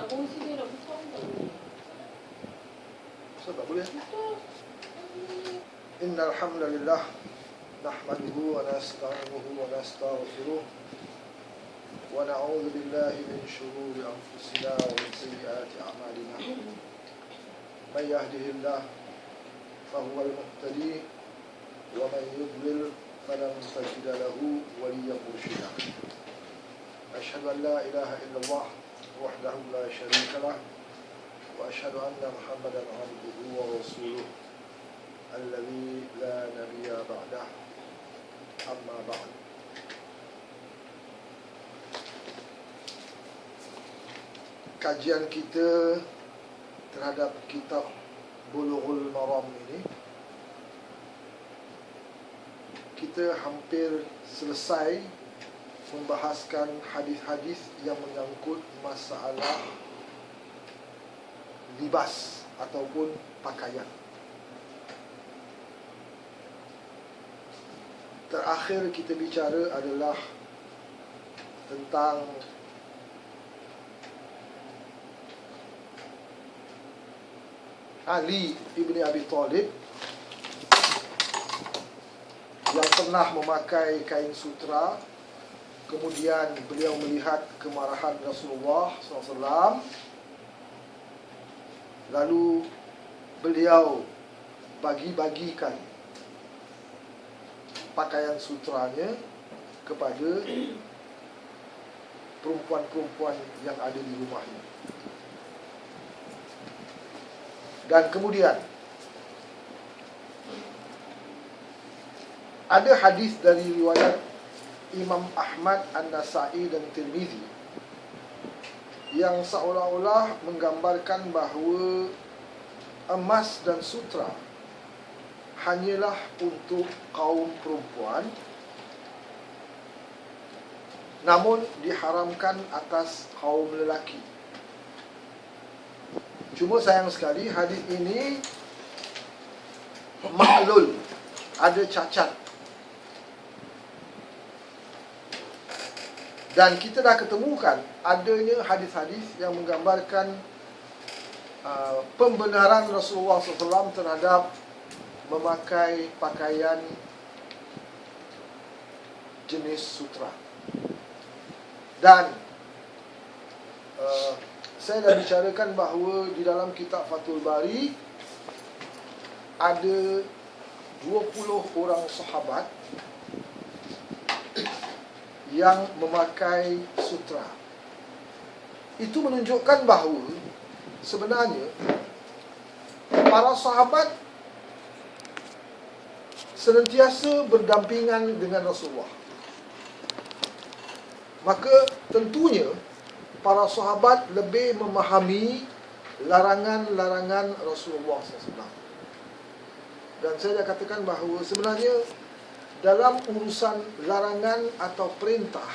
nak kongsi dia nak buka tak boleh. Tak boleh. Innal hamdalillah nahmaduhu wa nasta'inuhu wa nastaghfiruh wa na'udzu billahi min shururi anfusina wa min sayyiati a'malina. May yahdihillahu fahuwal muhtadi wa man yudlil falan tajida lahu waliyyan murshida. Asyhadu an la ilaha illallah wahdahu la syarika lah wa asyhadu anna Muhammadan 'abduhu wa rasuluh alladzi la nabiyya ba'dah. Amma ba'd. Kajian kita terhadap kitab Bulughul Maram ini, kita hampir selesai membahaskan hadis-hadis yang menyangkut masalah libas ataupun pakaian. Terakhir kita bicara adalah tentang Ali ibn Abi Thalib yang pernah memakai kain sutra. Kemudian beliau melihat kemarahan Rasulullah SAW, lalu beliau bagi-bagikan pakaian sutranya kepada perempuan-perempuan yang ada di rumahnya. Dan kemudian ada hadis dari riwayat Imam Ahmad, An-Nasa'i dan Tirmizi yang seolah-olah menggambarkan bahawa emas dan sutra hanyalah untuk kaum perempuan, namun diharamkan atas kaum lelaki. Cuma sayang sekali hadis ini maklul, ada cacat. Dan kita dah ketemukan adanya hadis-hadis yang menggambarkan pembenaran Rasulullah SAW terhadap memakai pakaian jenis sutra. Dan saya dah bicarakan bahawa di dalam kitab Fathul Bari ada 20 orang sahabat yang memakai sutra. Itu menunjukkan bahawa sebenarnya para sahabat senantiasa berdampingan dengan Rasulullah. Maka tentunya para sahabat lebih memahami larangan-larangan Rasulullah SAW. Dan saya dah katakan bahawa sebenarnya dalam urusan larangan atau perintah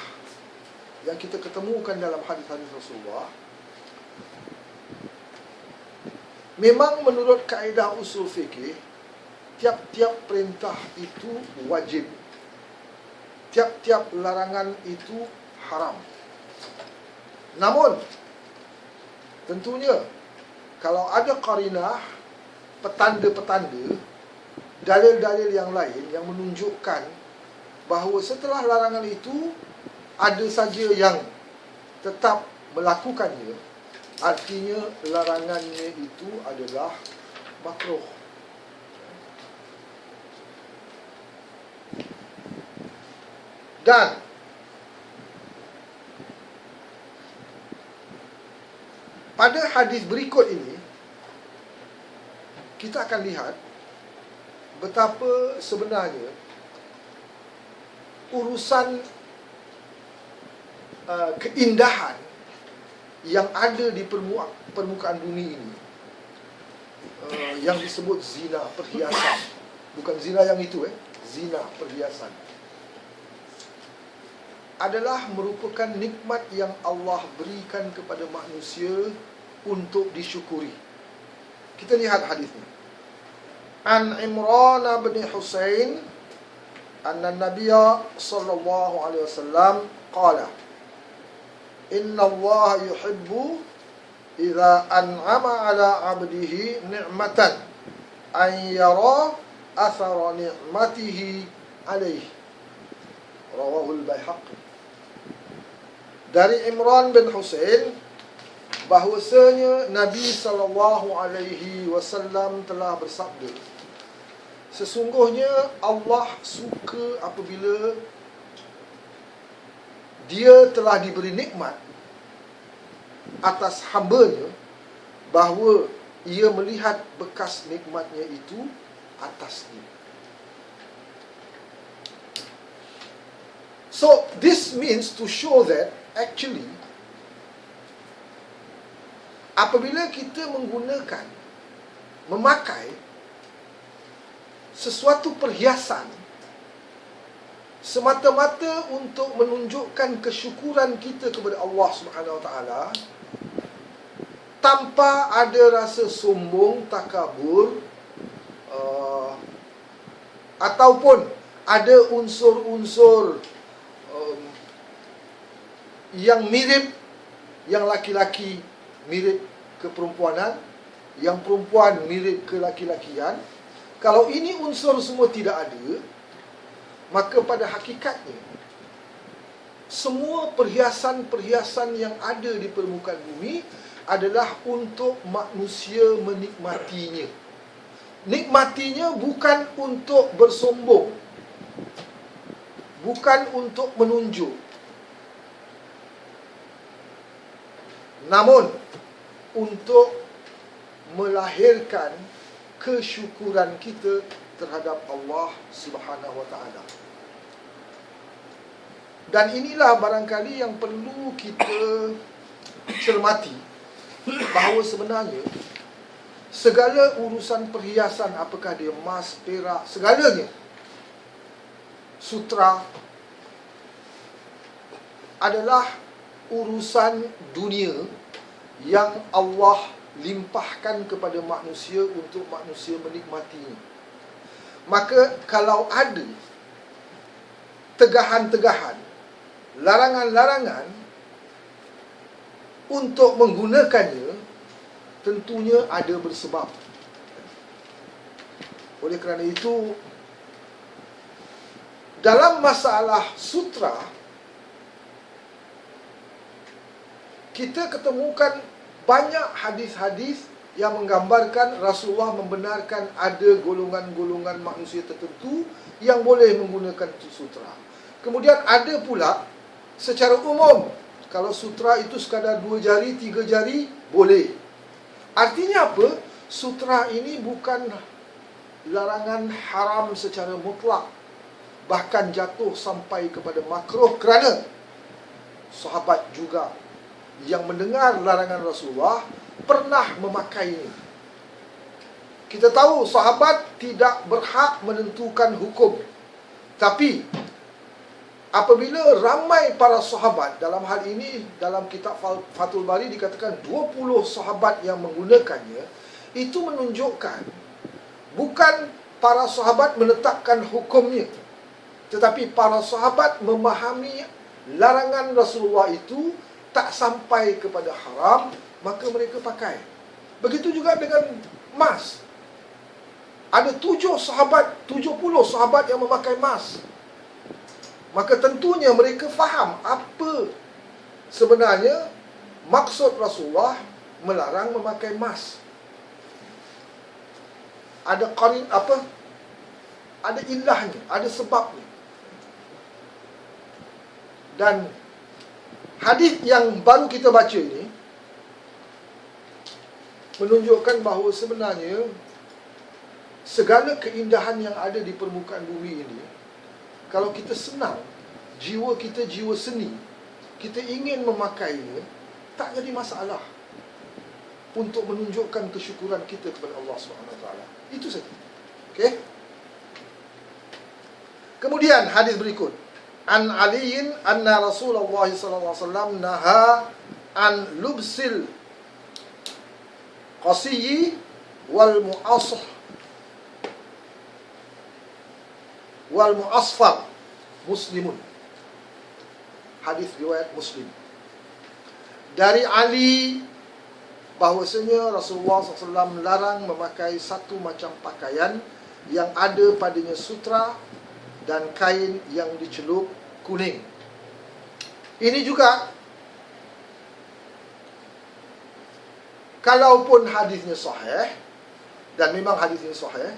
yang kita ketemukan dalam hadis-hadis Rasulullah, memang menurut kaedah usul fikih, tiap-tiap perintah itu wajib, tiap-tiap larangan itu haram. Namun tentunya kalau ada qarinah, petanda-petanda, dalil-dalil yang lain yang menunjukkan bahawa setelah larangan itu ada saja yang tetap melakukannya, artinya larangannya itu adalah makruh. Dan pada hadis berikut ini kita akan lihat betapa sebenarnya urusan keindahan yang ada di permukaan bumi ini, yang disebut zina, perhiasan. Bukan zina yang itu, zina, perhiasan, adalah merupakan nikmat yang Allah berikan kepada manusia untuk disyukuri. Kita lihat hadisnya. An Imran bin Husain anna Nabiya sallallahu alaihi wasallam qala inna Allah yuhibbu idza an'ama ala 'abdihi ni'matan an yara athara ni'matihi alaihi. Rawahul Baihaqi. Dari Imran bin Husain bahwasanya Nabi SAW telah bersabda, sesungguhnya Allah suka apabila Dia telah diberi nikmat atas hambanya, bahawa ia melihat bekas nikmatnya itu atasnya. So this means to show that actually apabila kita memakai sesuatu perhiasan semata-mata untuk menunjukkan kesyukuran kita kepada Allah Subhanahu Wa Taala, tanpa ada rasa sombong, takabur, ataupun ada unsur-unsur yang mirip, yang laki-laki mirip keperempuanan, yang perempuan mirip kelaki-lakian. Kalau ini unsur semua tidak ada, maka pada hakikatnya semua perhiasan-perhiasan yang ada di permukaan bumi adalah untuk manusia menikmatinya. Nikmatinya bukan untuk bersombong, bukan untuk menunjuk, namun untuk melahirkan kesyukuran kita terhadap Allah Subhanahu Wa Taala. Dan inilah barangkali yang perlu kita cermati, bahawa sebenarnya segala urusan perhiasan, apakah dia emas, perak, segalanya, sutra, adalah urusan dunia yang Allah limpahkan kepada manusia untuk manusia menikmatinya. Maka kalau ada tegahan-tegahan, larangan-larangan untuk menggunakannya, tentunya ada bersebab. Oleh kerana itu, dalam masalah sutra, kita ketemukan banyak hadis-hadis yang menggambarkan Rasulullah membenarkan ada golongan-golongan manusia tertentu yang boleh menggunakan sutra. Kemudian ada pula secara umum, kalau sutra itu sekadar 2 jari, 3 jari, boleh. Artinya apa? Sutra ini bukan larangan haram secara mutlak, bahkan jatuh sampai kepada makruh, kerana sahabat juga yang mendengar larangan Rasulullah pernah memakainya. Kita tahu sahabat tidak berhak menentukan hukum, tapi apabila ramai para sahabat, dalam hal ini dalam kitab Fathul Bari dikatakan 20 sahabat yang menggunakannya, itu menunjukkan bukan para sahabat menetapkan hukumnya, tetapi para sahabat memahami larangan Rasulullah itu tak sampai kepada haram, maka mereka pakai. Begitu juga dengan emas. Ada 70 sahabat yang memakai emas. Maka tentunya mereka faham apa sebenarnya maksud Rasulullah melarang memakai emas. Ada qarin apa? Ada ilahnya, ada sebabnya. Dan hadis yang baru kita baca ini menunjukkan bahawa sebenarnya segala keindahan yang ada di permukaan bumi ini, kalau kita senang, jiwa kita jiwa seni, kita ingin memakainya, tak jadi masalah untuk menunjukkan kesyukuran kita kepada Allah SWT. Itu saja. Okey. Kemudian hadis berikut, an Aliin anna Rasulullah sallallahu alaihi wasallam naha an lubsil qasiyyi wal mu'asfar Muslimun. Hadis riwayat Muslim. Dari Ali bahwasanya Rasulullah SAW melarang memakai satu macam pakaian yang ada padanya sutra dan kain yang dicelup kuning. Ini juga, kalaupun hadisnya sahih, dan memang hadisnya sahih,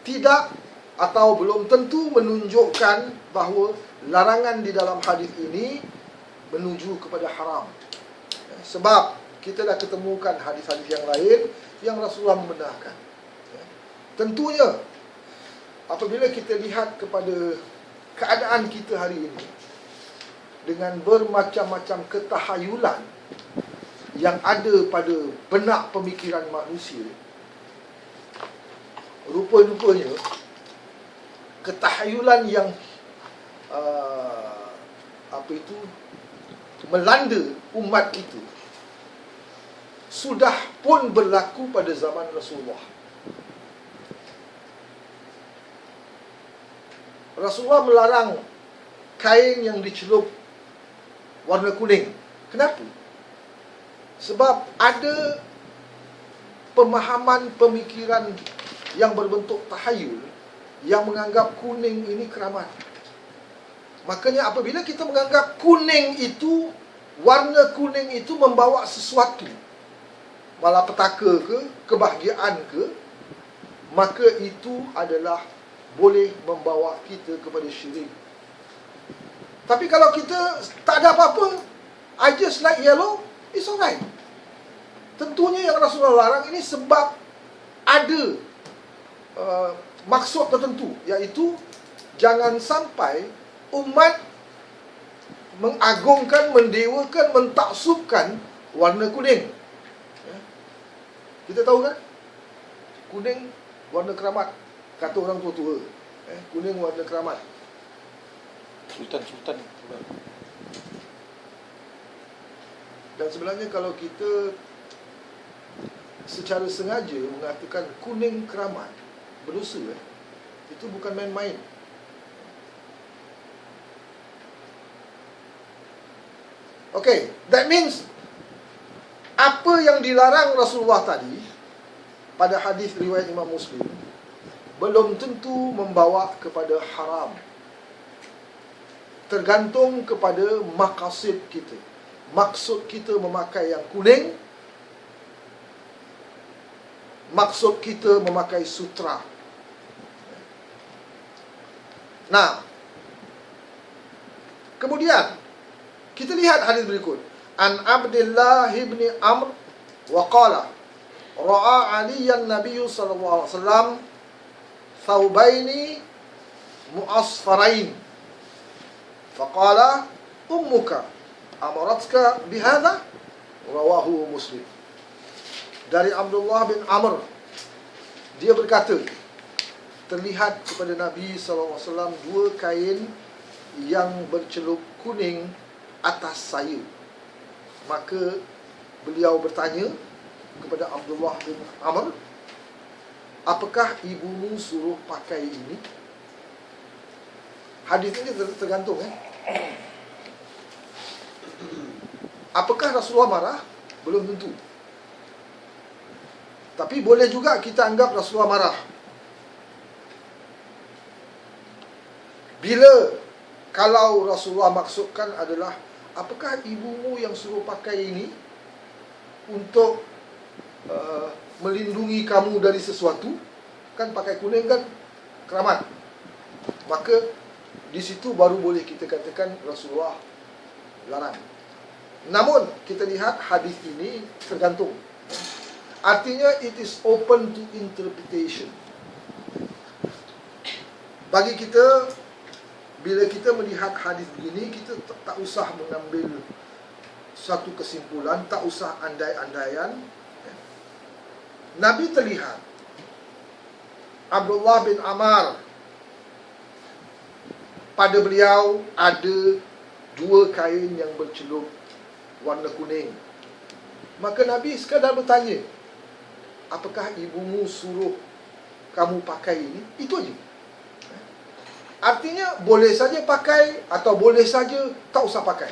tidak atau belum tentu menunjukkan bahawa larangan di dalam hadis ini menuju kepada haram. Sebab kita dah ketemukan hadis-hadis yang lain yang Rasulullah membenarkan. Tentunya apabila kita lihat kepada keadaan kita hari ini dengan bermacam-macam ketahayulan yang ada pada benak pemikiran manusia, rupa-rupanya ketahayulan yang melanda umat itu sudah pun berlaku pada zaman Rasulullah. Rasulullah melarang kain yang dicelup warna kuning. Kenapa? Sebab ada pemahaman pemikiran yang berbentuk tahayul yang menganggap kuning ini keramat. Makanya apabila kita menganggap kuning itu, warna kuning itu membawa sesuatu, malapetaka ke, kebahagiaan ke, maka itu adalah boleh membawa kita kepada syirik. Tapi kalau kita tak ada apa-apa, I just like yellow, it's alright. Tentunya yang Rasulullah larang ini sebab ada maksud tertentu, iaitu jangan sampai umat mengagungkan, mendewakan, mentaksubkan warna kuning. Kita tahu kan, kuning warna keramat, kata orang tua-tua. Kuning warna keramat, Sultan. dan sebenarnya kalau kita secara sengaja mengatakan kuning keramat, berdosa. Itu bukan main-main. Okay, that means apa yang dilarang Rasulullah tadi pada hadis riwayat Imam Muslim belum tentu membawa kepada haram. Tergantung kepada maqasid kita. Maksud kita memakai yang kuning, maksud kita memakai sutra. Nah, kemudian kita lihat hadis berikut. An Abdullah ibn Amr wa qala ra'a Aliyan Nabiy sallallahu alaihi wasallam thawbaini mu'asfarain faqala ummuka amaratka bihadha, rawahu Muslim. Dari Abdullah bin Amr, dia berkata, terlihat kepada Nabi SAW dua kain yang bercelup kuning atas saya. Maka beliau bertanya kepada Abdullah bin Amr, apakah ibumu suruh pakai ini? Hadis ini tergantung. Apakah Rasulullah marah? Belum tentu. Tapi boleh juga kita anggap Rasulullah marah. Bila kalau Rasulullah maksudkan adalah, apakah ibumu yang suruh pakai ini untuk melindungi kamu dari sesuatu? Kan pakai kuning kan keramat. Maka di situ baru boleh kita katakan Rasulullah larang. Namun kita lihat hadis ini tergantung. Artinya it is open to interpretation. Bagi kita, bila kita melihat hadis begini, kita tak usah mengambil satu kesimpulan, tak usah andai-andaian. Nabi terlihat Abdullah bin Amr, pada beliau ada dua kain yang bercelup warna kuning. Maka Nabi sekadar bertanya, apakah ibumu suruh kamu pakai ini? Itu aja. Artinya boleh saja pakai atau boleh saja tak usah pakai.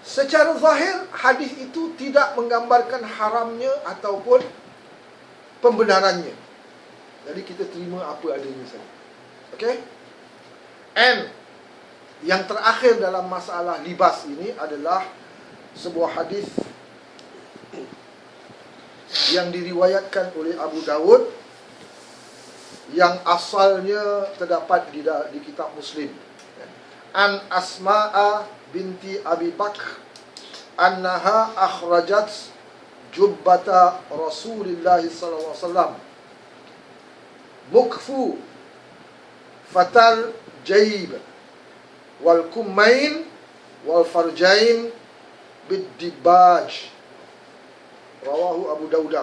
Secara zahir, hadis itu tidak menggambarkan haramnya ataupun pembenarannya. Jadi kita terima apa adanya saja. Okay? And yang terakhir dalam masalah libas ini adalah sebuah hadis yang diriwayatkan oleh Abu Dawud, yang asalnya terdapat di kitab Muslim. An Asma'a binti Abi Bakr annaha akhrajat jubbata Rasulillah sallallahu alaihi wasallam mukfu fatal jaib wal kummain wal farjain bid-dibaj. Rawahu Abu Dawud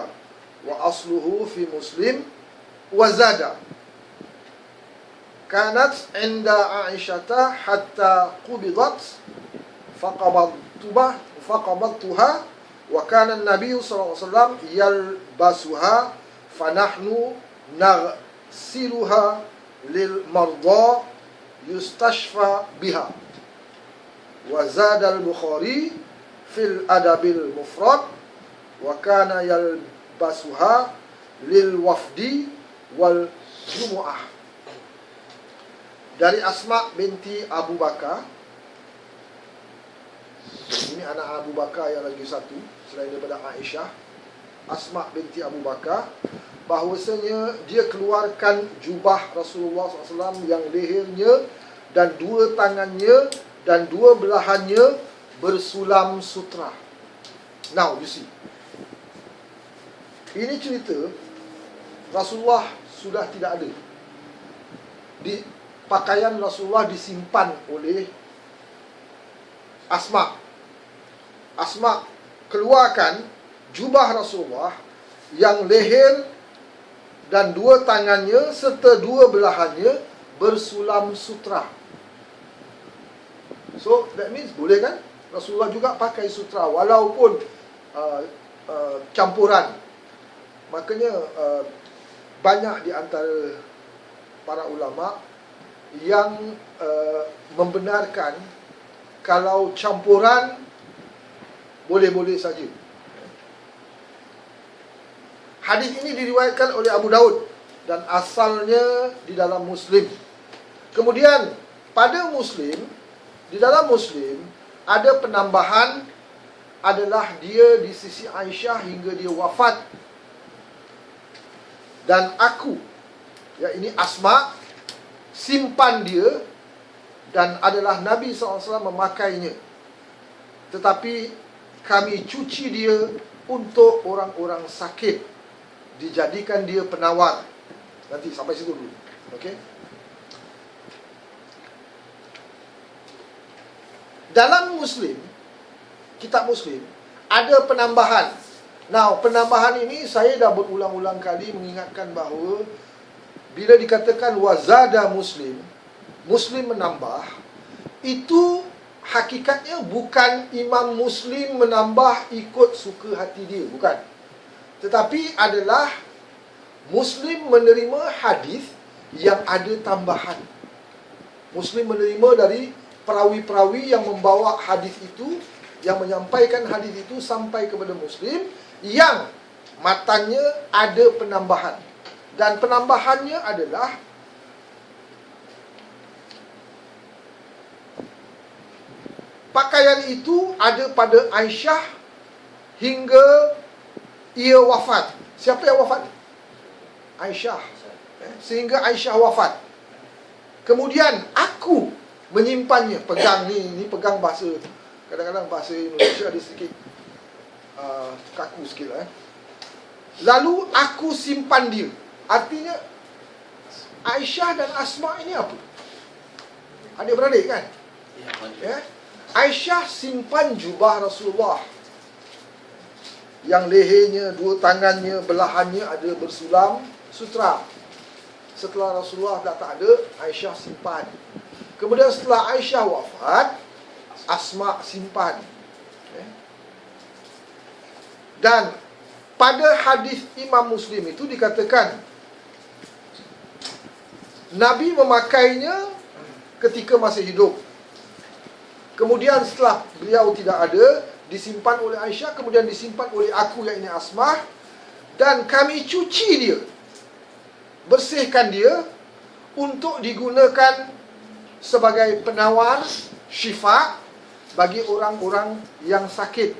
wa asluhu fi Muslim wa zada kanat inda Aisyata hatta qubidat faqabaltuha wa kana an-nabiy sallallahu alaihi wasallam yalbasuha fanahnu naghsiluha lil marda yustashfa biha. Wa zada al-Bukhari fil adabil mufrad wa kana yalbasuha lil wafdi wal jumu'ah. Dari Asma binti Abu Bakar, ini anak Abu Bakar yang lagi satu selain daripada Aisyah, Asma binti Abu Bakar, bahawasanya dia keluarkan jubah Rasulullah SAW yang lehernya dan dua tangannya dan dua belahannya bersulam sutra. Now you see, ini cerita Rasulullah sudah tidak ada. Pakaian Rasulullah disimpan oleh Asma. Asma keluarkan jubah Rasulullah yang leher dan dua tangannya serta dua belahannya bersulam sutra. So that means boleh kan? Rasulullah juga pakai sutra walaupun campuran. Makanya banyak di antara para ulama yang membenarkan kalau campuran boleh-boleh saja. Hadis ini diriwayatkan oleh Abu Daud dan asalnya di dalam Muslim. Kemudian pada Muslim, di dalam Muslim ada penambahan, adalah dia di sisi Aisyah hingga dia wafat. Dan aku, ya ini Asma, simpan dia dan adalah Nabi SAW memakainya. Tetapi kami cuci dia untuk orang-orang sakit, dijadikan dia penawar. Nanti sampai situ dulu. Okey. Dalam Muslim, kitab Muslim, ada penambahan. Now, penambahan ini saya dah berulang-ulang kali mengingatkan bahawa bila dikatakan wazada Muslim, Muslim menambah, itu hakikatnya bukan Imam Muslim menambah ikut suka hati dia, bukan. Tetapi adalah Muslim menerima hadis yang ada tambahan. Muslim menerima dari perawi-perawi yang membawa hadis itu, yang menyampaikan hadis itu sampai kepada Muslim, yang matanya ada penambahan. Dan penambahannya adalah pakaian itu ada pada Aisyah hingga ia wafat. Siapa yang wafat? Aisyah. Sehingga Aisyah wafat. Kemudian aku menyimpannya. Pegang ni pegang bahasa, kadang-kadang bahasa Indonesia ada sedikit kaku sikit lah. Lalu aku simpan dia. Artinya Aisyah dan Asma ini apa? Adik-beradik kan? Ya. Aisyah simpan jubah Rasulullah yang lehernya, dua tangannya, belahannya ada bersulam sutra. Setelah Rasulullah dah tak ada, Aisyah simpan. Kemudian setelah Aisyah wafat, Asma simpan. Dan pada hadis Imam Muslim itu dikatakan Nabi memakainya ketika masih hidup. Kemudian setelah beliau tidak ada, disimpan oleh Aisyah, kemudian disimpan oleh aku yang ini Asmah, dan kami cuci dia, bersihkan dia untuk digunakan sebagai penawar syifa bagi orang-orang yang sakit.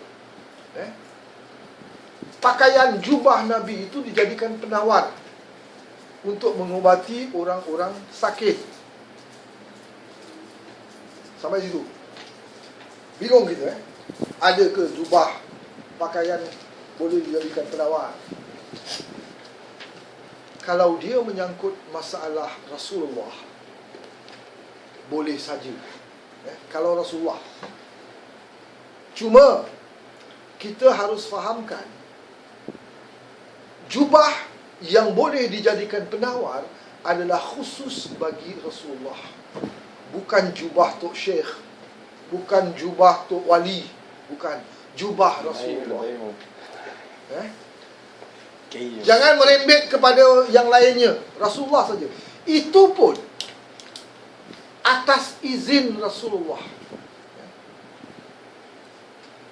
Pakaian jubah Nabi itu dijadikan penawar untuk mengobati orang-orang sakit. Sampai situ bingung kita, ada ke jubah pakaian boleh dijadikan penawar? Kalau dia menyangkut masalah Rasulullah, boleh saja. Kalau Rasulullah, cuma kita harus fahamkan, jubah yang boleh dijadikan penawar adalah khusus bagi Rasulullah. Bukan jubah Tok Syekh, bukan jubah Tok Wali, bukan. Jubah Rasulullah. Jangan merembet kepada yang lainnya, Rasulullah saja. Itu pun atas izin Rasulullah.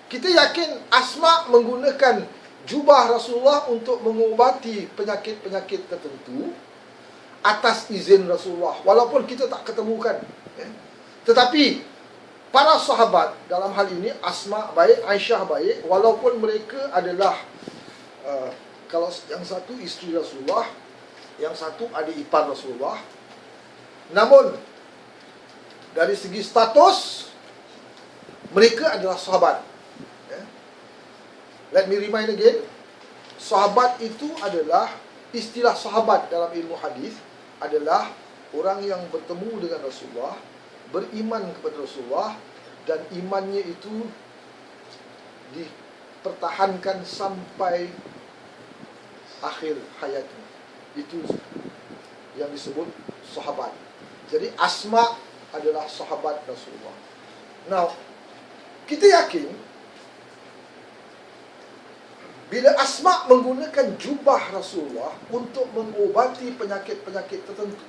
Kita yakin Asma menggunakan jubah Rasulullah untuk mengobati penyakit-penyakit tertentu atas izin Rasulullah, walaupun kita tak ketemukan. Tetapi para sahabat dalam hal ini, Asma baik, Aisyah baik, walaupun mereka adalah kalau yang satu isteri Rasulullah, yang satu adik ipar Rasulullah, namun dari segi status mereka adalah sahabat. Let me remind again, sahabat itu adalah, istilah sahabat dalam ilmu hadis adalah orang yang bertemu dengan Rasulullah, beriman kepada Rasulullah, dan imannya itu dipertahankan sampai akhir hayatnya. Itu yang disebut sahabat. Jadi Asma adalah sahabat Rasulullah. Now, kita yakin bila Asma menggunakan jubah Rasulullah untuk mengobati penyakit-penyakit tertentu,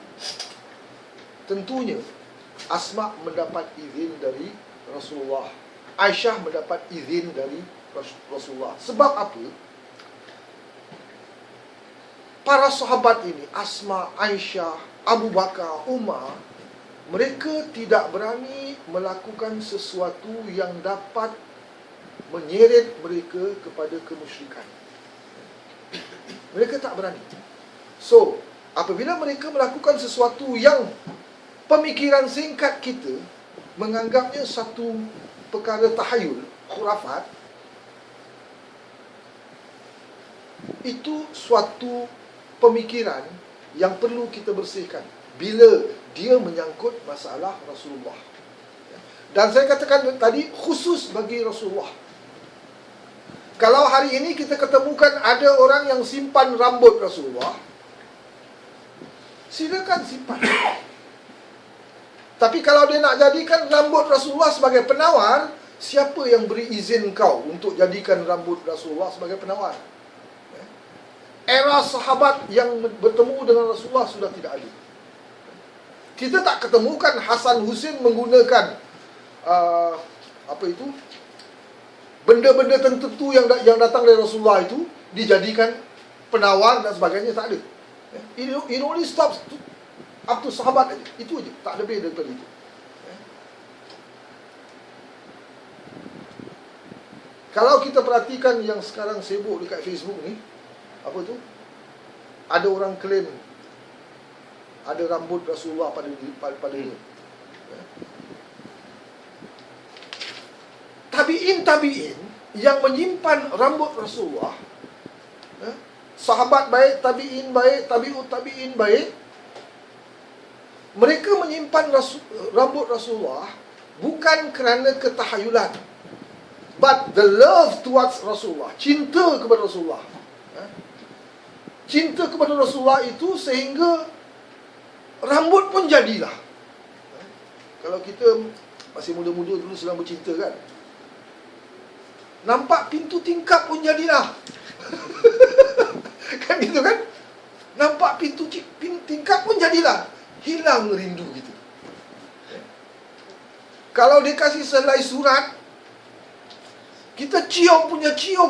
tentunya Asma mendapat izin dari Rasulullah, Aisyah mendapat izin dari Rasulullah. Sebab apa? Para sahabat ini, Asma, Aisyah, Abu Bakar, Umar, mereka tidak berani melakukan sesuatu yang dapat menyeret mereka kepada kemusyrikan. Mereka tak berani. So, apabila mereka melakukan sesuatu yang pemikiran singkat kita menganggapnya satu perkara tahayul, khurafat, itu suatu pemikiran yang perlu kita bersihkan bila dia menyangkut masalah Rasulullah. Dan saya katakan tadi, khusus bagi Rasulullah. Kalau hari ini kita ketemukan ada orang yang simpan rambut Rasulullah, silakan simpan. Tapi kalau dia nak jadikan rambut Rasulullah sebagai penawar, siapa yang beri izin kau untuk jadikan rambut Rasulullah sebagai penawar? Era sahabat yang bertemu dengan Rasulullah sudah tidak ada. Kita tak ketemukan Hasan Husain menggunakan benda-benda tertentu yang datang dari Rasulullah itu dijadikan penawar dan sebagainya. Tak ada. It only stops up to sahabat aja. Itu aja. Tak lebih daripada itu. Kalau kita perhatikan yang sekarang sibuk dekat Facebook ni, apa tu? Ada orang claim ada rambut Rasulullah pada dia. Tabi'in yang menyimpan rambut Rasulullah, sahabat baik, tabi'in baik, tabi'ut tabi'in baik, mereka menyimpan rambut Rasulullah bukan kerana ketahayulan, but the love towards Rasulullah, cinta kepada Rasulullah. Cinta kepada Rasulullah itu sehingga rambut pun jadilah. Kalau kita masih muda-muda dulu sedang bercinta kan, nampak pintu tingkap pun jadilah. Kan gitu kan? Nampak pintu tingkap pun jadilah. Hilang rindu kita. Kalau dia kasih selai surat, kita cium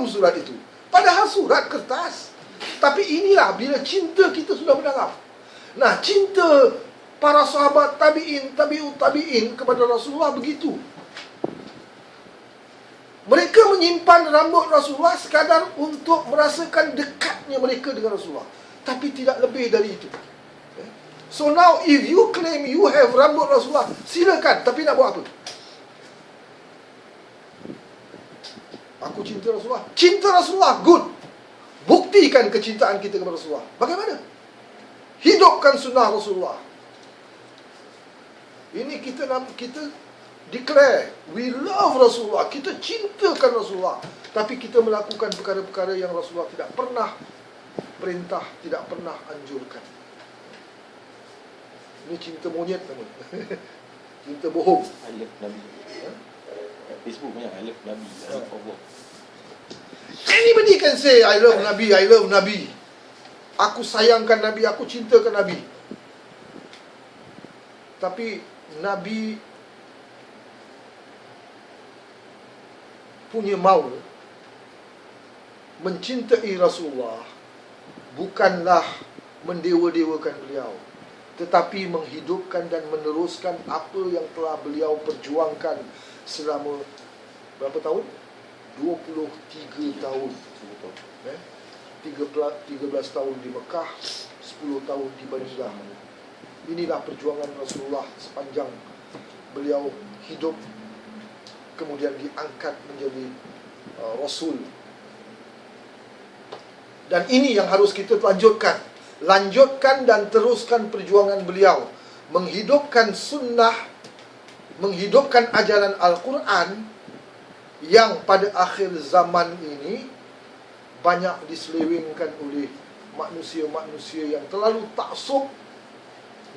surat itu. Padahal surat kertas. Tapi inilah bila cinta kita sudah mendalam. Nah, cinta para sahabat tabi'in, tabi'ut tabi'in kepada Rasulullah begitu. Mereka menyimpan rambut Rasulullah sekadar untuk merasakan dekatnya mereka dengan Rasulullah. Tapi tidak lebih dari itu. So now if you claim you have rambut Rasulullah, silakan. Tapi nak buat apa? Aku cinta Rasulullah. Cinta Rasulullah, good. Buktikan kecintaan kita kepada Rasulullah. Bagaimana? Hidupkan sunnah Rasulullah. Ini kita declare, we love Rasulullah. Kita cintakan Rasulullah. Tapi kita melakukan perkara-perkara yang Rasulullah tidak pernah perintah, tidak pernah anjurkan. Ini cinta monyet namanya. Cinta bohong. I love Nabi. Facebook banyak I love Nabi. I love Allah. Anybody can say I love Nabi, I love Nabi. Aku sayangkan Nabi, aku cintakan Nabi. Tapi Nabi punya maul mencintai Rasulullah bukanlah mendewa-dewakan beliau, tetapi menghidupkan dan meneruskan apa yang telah beliau perjuangkan selama berapa tahun? 23 tahun. 13 tahun di Mekah, 10 tahun di Madinah. Inilah perjuangan Rasulullah sepanjang beliau hidup, kemudian diangkat menjadi Rasul. Dan ini yang harus kita lanjutkan. Lanjutkan dan teruskan perjuangan beliau menghidupkan sunnah, menghidupkan ajaran Al-Quran yang pada akhir zaman ini banyak diselewengkan oleh manusia-manusia yang terlalu taksub,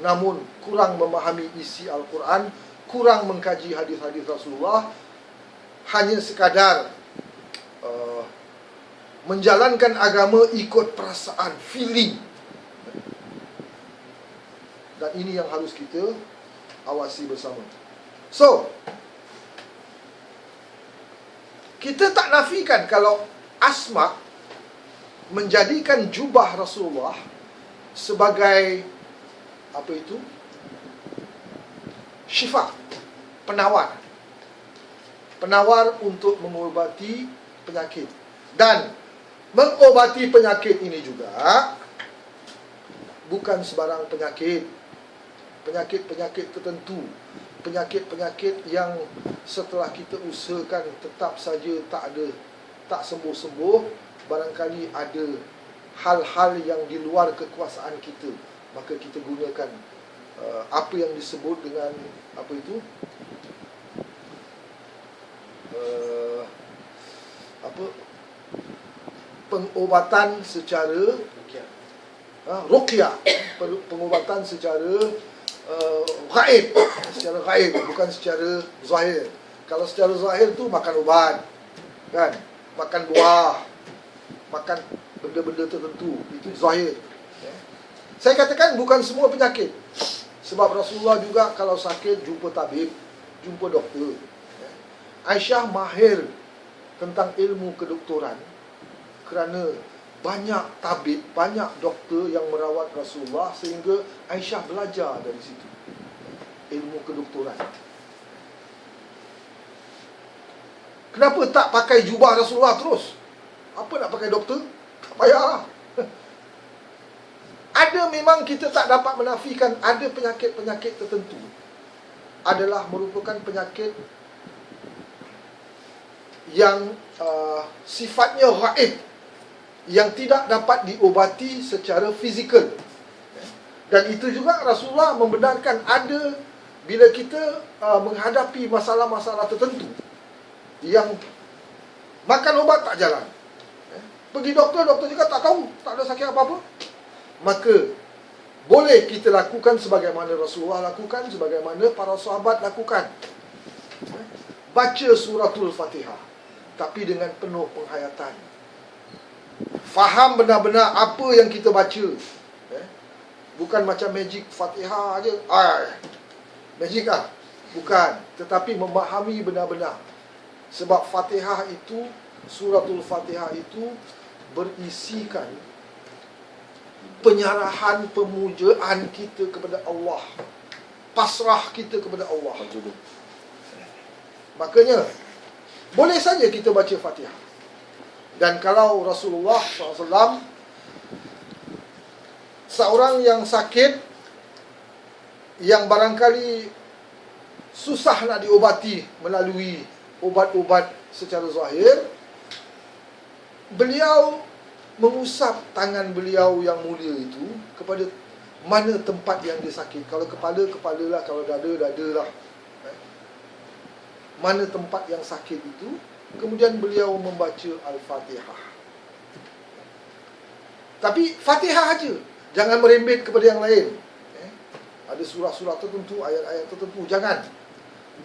namun kurang memahami isi Al-Quran, kurang mengkaji hadis-hadis Rasulullah, hanya sekadar menjalankan agama ikut perasaan, feeling. Dan ini yang harus kita awasi bersama. So, kita tak nafikan kalau Asma menjadikan jubah Rasulullah sebagai apa itu? Syifa, penawar. Penawar untuk mengobati penyakit. Dan mengobati penyakit ini juga bukan sebarang penyakit. Penyakit-penyakit tertentu, penyakit-penyakit yang setelah kita usahakan tetap saja tak sembuh-sembuh, barangkali ada hal-hal yang di luar kekuasaan kita, maka kita gunakan apa yang disebut dengan apa itu, pengobatan secara ruqyah, pengobatan secara gaib, secara gaib, bukan secara zahir. Kalau secara zahir tu makan ubat, kan, makan buah, makan benda-benda tertentu, itu zahir. Saya katakan bukan semua penyakit. Sebab Rasulullah juga kalau sakit jumpa tabib, jumpa doktor. Aisyah mahir tentang ilmu kedoktoran kerana banyak tabib, banyak doktor yang merawat Rasulullah, sehingga Aisyah belajar dari situ ilmu kedoktoran. Kenapa tak pakai jubah Rasulullah terus? Apa nak pakai doktor? Tak payahlah. Ada, memang kita tak dapat menafikan ada penyakit-penyakit tertentu adalah merupakan penyakit yang sifatnya gaib, yang tidak dapat diobati secara fizikal. Dan itu juga Rasulullah membenarkan ada bila kita menghadapi masalah-masalah tertentu yang makan ubat tak jalan, pergi doktor, doktor juga tak tahu, tak ada sakit apa-apa, maka boleh kita lakukan sebagaimana Rasulullah lakukan, sebagaimana para sahabat lakukan. Baca suratul Fatihah, tapi dengan penuh penghayatan. Faham benar-benar apa yang kita baca. Bukan macam magic Fatihah aja. Magic lah. Bukan, tetapi memahami benar-benar. Sebab Fatihah itu, suratul Fatihah itu berisikan penyerahan, pemujaan kita kepada Allah, pasrah kita kepada Allah. Makanya boleh saja kita baca Fatihah. Dan kalau Rasulullah SAW, seorang yang sakit, yang barangkali susah nak diobati melalui ubat-ubat secara zahir, beliau mengusap tangan beliau yang mulia itu kepada mana tempat yang dia sakit. Kalau kepala, kepala lah. Kalau dada, dada lah. Mana tempat yang sakit itu. Kemudian beliau membaca Al-Fatihah. Tapi Fatihah aja, jangan merembet kepada yang lain. Ada surah-surah tertentu, ayat-ayat tertentu, jangan.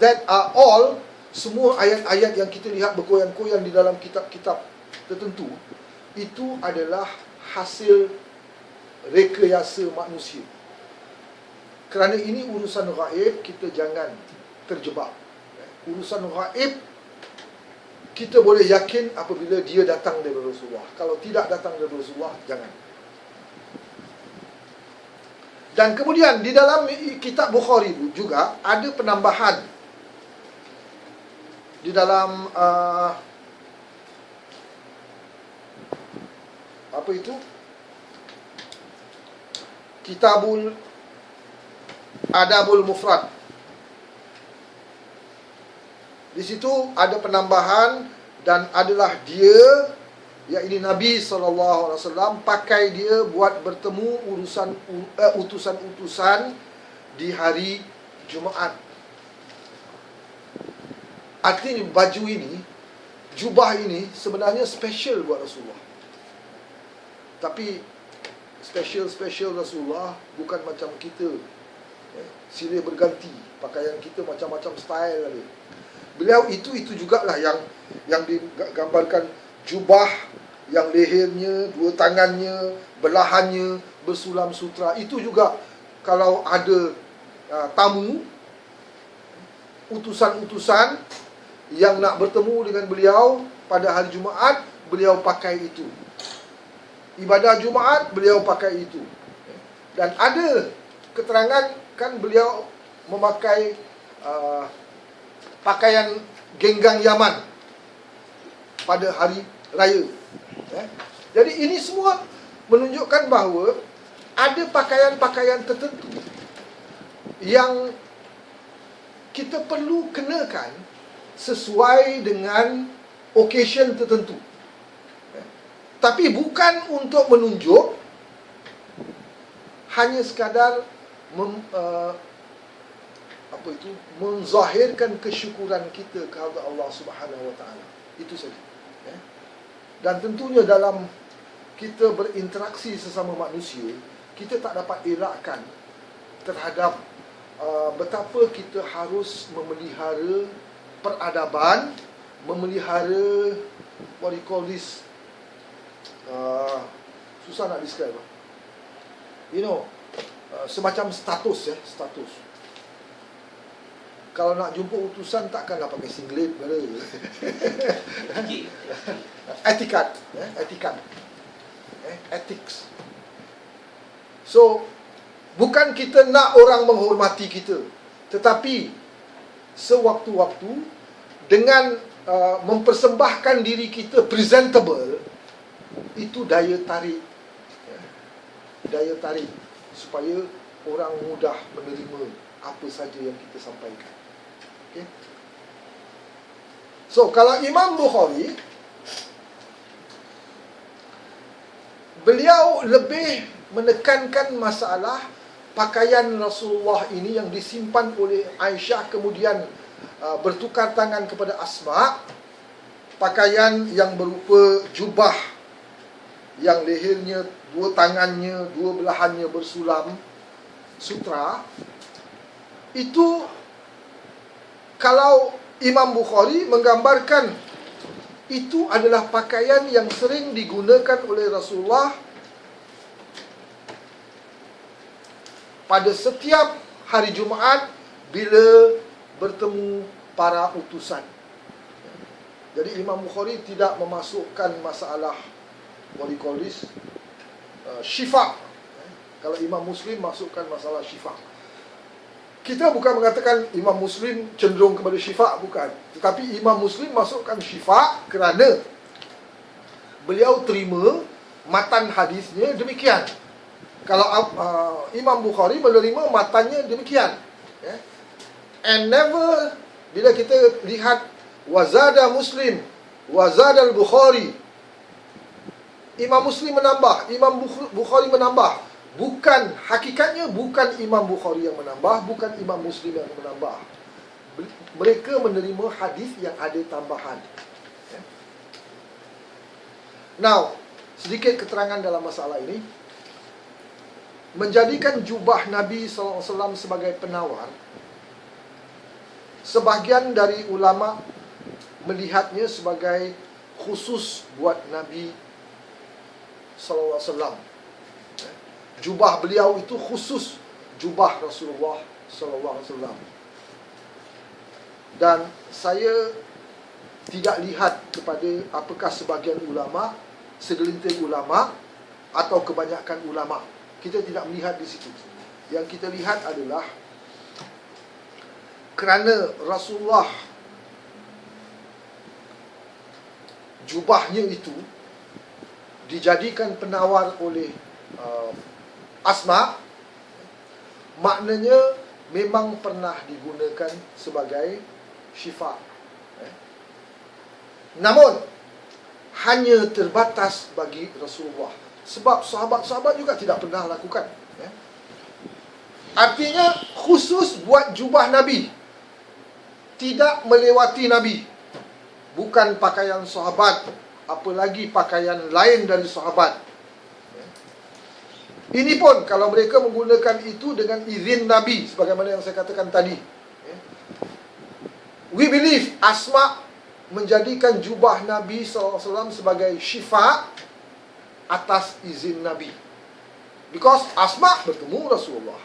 That are all, semua ayat-ayat yang kita lihat berkoyan-koyan di dalam kitab-kitab tertentu, itu adalah hasil rekayasa manusia. Kerana ini urusan gaib, kita jangan terjebak. Urusan gaib, kita boleh yakin apabila dia datang daripada Rasulullah. Kalau tidak datang daripada Rasulullah, jangan. Dan kemudian di dalam kitab Bukhari juga ada penambahan. Di dalam apa itu? Kitabul Adabul Mufrad. Di situ ada penambahan, dan adalah dia, iaitu Nabi SAW, pakai dia buat bertemu utusan-utusan di hari Jumaat. Artinya baju ini, jubah ini sebenarnya special buat Rasulullah. Tapi special Rasulullah bukan macam kita, silih berganti. Pakaian kita macam-macam style lagi. Beliau itu jugalah yang digambarkan jubah yang lehernya, dua tangannya, belahannya bersulam sutra. Itu juga kalau ada tamu, utusan-utusan yang nak bertemu dengan beliau pada hari Jumaat, beliau pakai itu. Ibadah Jumaat, beliau pakai itu. Dan ada keterangan kan beliau memakai pakaian genggang Yaman pada hari raya. Jadi ini semua menunjukkan bahawa ada pakaian-pakaian tertentu yang kita perlu kenakan sesuai dengan occasion tertentu. Tapi bukan untuk menunjuk, hanya sekadar menzahirkan kesyukuran kita kepada Allah Subhanahu Wa Taala. Itu saja. Dan tentunya dalam kita berinteraksi sesama manusia, kita tak dapat elakkan terhadap betapa kita harus memelihara peradaban, memelihara what you call this, susah nak describe, semacam status. Kalau nak jumpa utusan, takkanlah pakai singlet. Etikat. Ethics. So, bukan kita nak orang menghormati kita, tetapi sewaktu-waktu dengan mempersembahkan diri kita presentable, itu daya tarik. Daya tarik supaya orang mudah menerima apa saja yang kita sampaikan. Okay? So, kalau Imam Bukhari, beliau lebih menekankan masalah pakaian Rasulullah ini yang disimpan oleh Aisyah, kemudian bertukar tangan kepada Asma. Pakaian yang berupa jubah yang lehernya, dua tangannya, dua belahannya bersulam sutra. Itu kalau Imam Bukhari menggambarkan itu adalah pakaian yang sering digunakan oleh Rasulullah pada setiap hari Jumaat bila bertemu para utusan. Jadi Imam Bukhari tidak memasukkan masalah what do you call this, syifa. Kalau Imam Muslim masukkan masalah syifa. Kita bukan mengatakan Imam Muslim cenderung kepada syifa, bukan. Tetapi Imam Muslim masukkan syifa kerana beliau terima matan hadisnya demikian. Kalau Imam Bukhari menerima matannya demikian. And never, bila kita lihat wazada Muslim, wazada al-Bukhari, Imam Muslim menambah, Imam Bukhari menambah. Bukan, hakikatnya bukan Imam Bukhari yang menambah, bukan Imam Muslim yang menambah. Mereka menerima hadis yang ada tambahan. Now, sedikit keterangan dalam masalah ini. Menjadikan jubah Nabi SAW sebagai penawar, sebahagian dari ulama melihatnya sebagai khusus buat Nabi SAW. Jubah beliau itu khusus jubah Rasulullah SAW. Dan saya tidak lihat kepada apakah sebahagian ulama, segelintir ulama, atau kebanyakan ulama. Kita tidak melihat di situ. Yang kita lihat adalah kerana Rasulullah jubahnya itu dijadikan penawar oleh Asma, maknanya memang pernah digunakan sebagai syifa. Namun hanya terbatas bagi Rasulullah, sebab sahabat-sahabat juga tidak pernah lakukan. Artinya khusus buat jubah Nabi, tidak melewati Nabi. Bukan pakaian sahabat, apalagi pakaian lain dari sahabat. Ini pun kalau mereka menggunakan itu dengan izin Nabi, sebagaimana yang saya katakan tadi. We believe Asma menjadikan jubah Nabi SAW sebagai syifa atas izin Nabi. Because Asma bertemu Rasulullah,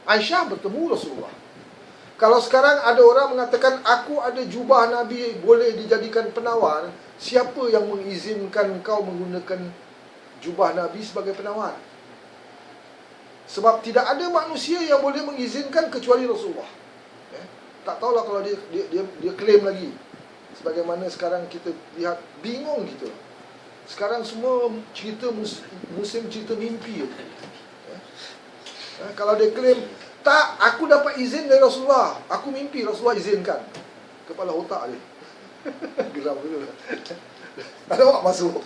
Aisyah bertemu Rasulullah. Kalau sekarang ada orang mengatakan aku ada jubah Nabi boleh dijadikan penawar, siapa yang mengizinkan kau menggunakan jubah Nabi sebagai penawar? Sebab tidak ada manusia yang boleh mengizinkan kecuali Rasulullah. Tak tahulah kalau dia claim lagi. Sebagaimana sekarang kita lihat, bingung gitu. Sekarang semua cerita musim cerita mimpi. Kalau dia claim, tak, aku dapat izin dari Rasulullah, aku mimpi Rasulullah izinkan. Kepala otak dia geram dulu. Tak ada awak masuk.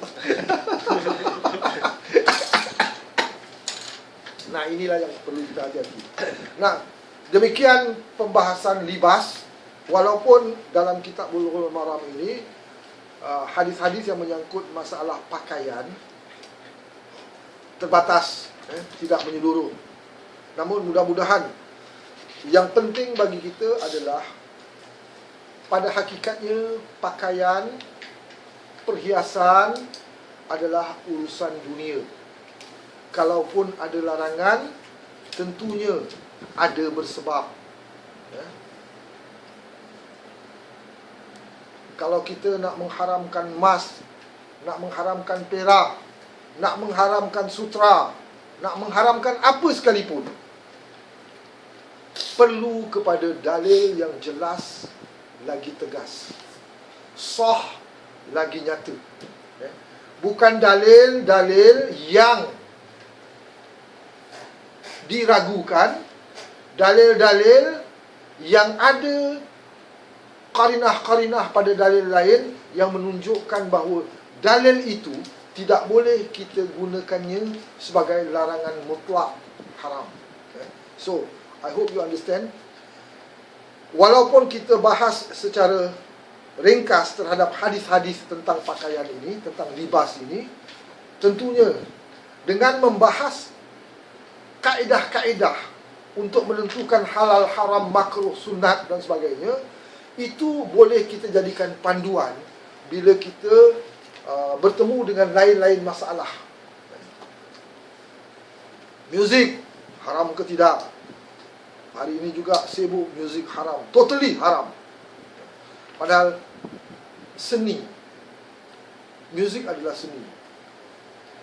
Nah, inilah yang perlu kita hati-hati. Nah, demikian pembahasan libas. Walaupun dalam kitab Bulughul Maram ini hadis-hadis yang menyangkut masalah pakaian terbatas, tidak menyeluruh. Namun mudah-mudahan yang penting bagi kita adalah pada hakikatnya pakaian, perhiasan adalah urusan dunia. Kalaupun ada larangan, tentunya ada bersebab. Kalau kita nak mengharamkan emas, nak mengharamkan perak, nak mengharamkan sutra, nak mengharamkan apa sekalipun, perlu kepada dalil yang jelas lagi tegas, sah lagi nyata. Bukan dalil-dalil yang diragukan, dalil-dalil yang ada qarinah-qarinah pada dalil lain yang menunjukkan bahawa dalil itu tidak boleh kita gunakannya sebagai larangan mutlak haram. So, I hope you understand. Walaupun kita bahas secara ringkas terhadap hadis-hadis tentang pakaian ini, tentang libas ini, tentunya dengan membahas kaedah-kaedah untuk menentukan halal, haram, makruh, sunat dan sebagainya, itu boleh kita jadikan panduan bila kita bertemu dengan lain-lain masalah. Muzik haram ke tidak? hari ini juga sibuk muzik haram, totally haram. Padahal seni, muzik adalah seni.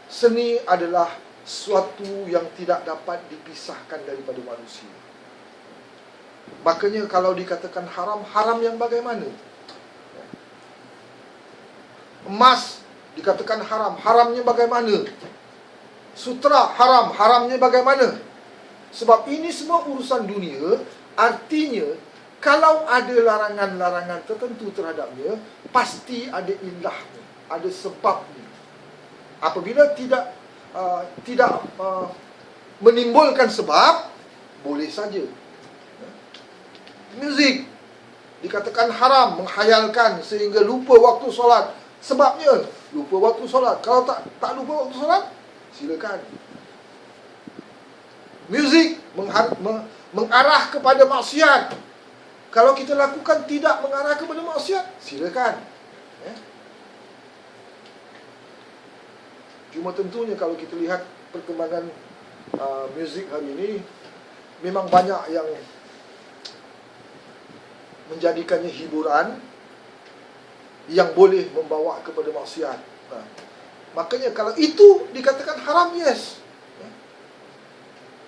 Seni adalah suatu yang tidak dapat dipisahkan daripada manusia. Makanya kalau dikatakan haram, haram yang bagaimana? Emas dikatakan haram, haramnya bagaimana? Sutra haram, haramnya bagaimana? Sebab ini semua urusan dunia. Artinya kalau ada larangan-larangan tertentu terhadapnya, pasti ada ilahnya, ada sebabnya. Apabila tidak menimbulkan sebab, boleh saja. Muzik dikatakan haram, menghayalkan sehingga lupa waktu solat. Sebabnya lupa waktu solat. Kalau tak lupa waktu solat, silakan. Muzik mengarah kepada maksiat. Kalau kita lakukan tidak mengarah kepada maksiat, silakan. Cuma tentunya kalau kita lihat perkembangan muzik hari ini, memang banyak yang menjadikannya hiburan yang boleh membawa kepada maksiat. Makanya kalau itu dikatakan haram, yes.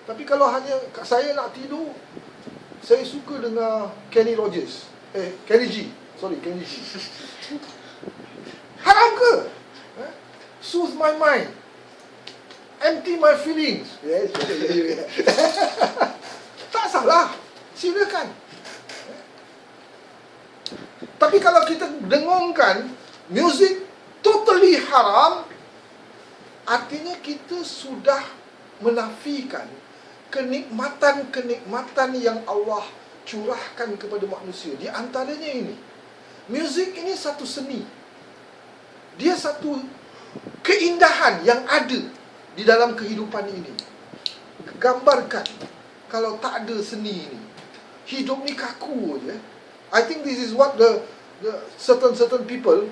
Tapi kalau hanya saya nak tidur, saya suka dengar Kenny G. Haram ke? Soothe my mind, empty my feelings. Yes. Tak salah, silakan. Tapi kalau kita dengungkan muzik totally haram, artinya kita sudah menafikan kenikmatan-kenikmatan yang Allah curahkan kepada manusia. Di antaranya ini, muzik ini satu seni. Dia satu keindahan yang ada di dalam kehidupan ini. Gambarkan kalau tak ada seni ini, hidup ni kaku je. I think this is what the certain people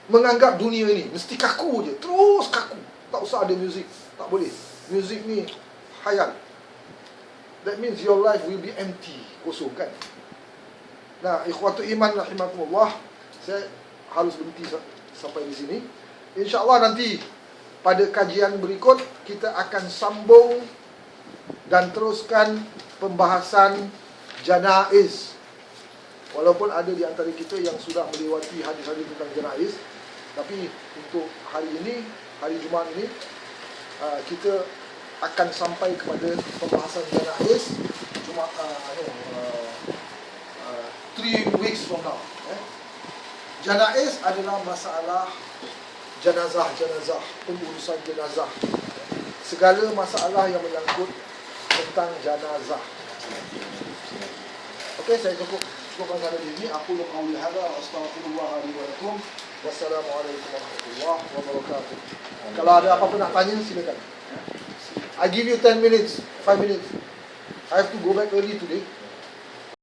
menganggap dunia ini mesti kaku je, terus kaku, tak usah ada muzik, tak boleh. Muzik ni khayal. That means your life will be empty, kosong kan. Nah, ikhwatu iman rahimakumullah, saya harus berhenti sampai di sini. InsyaAllah nanti pada kajian berikut kita akan sambung dan teruskan pembahasan janaiz. Walaupun ada di antara kita yang sudah melewati hadis-hadis tentang janaiz, tapi untuk hari ini, hari Jumaat ini, kita akan sampai kepada pembahasan janaiz cuma 3 weeks from now. Janaiz adalah masalah jenazah, pengurusan jenazah. Segala masalah yang menyangkut tentang jenazah. Okey, saya cukupkan sampai di sini. Aku qauli hadza astaghfirullah li wa lakum. Wassalamualaikum warahmatullahi wabarakatuh. Kalau ada apa-apa nak tanya, silakan. I give you 10 minutes, 5 minutes. I have to go back early today.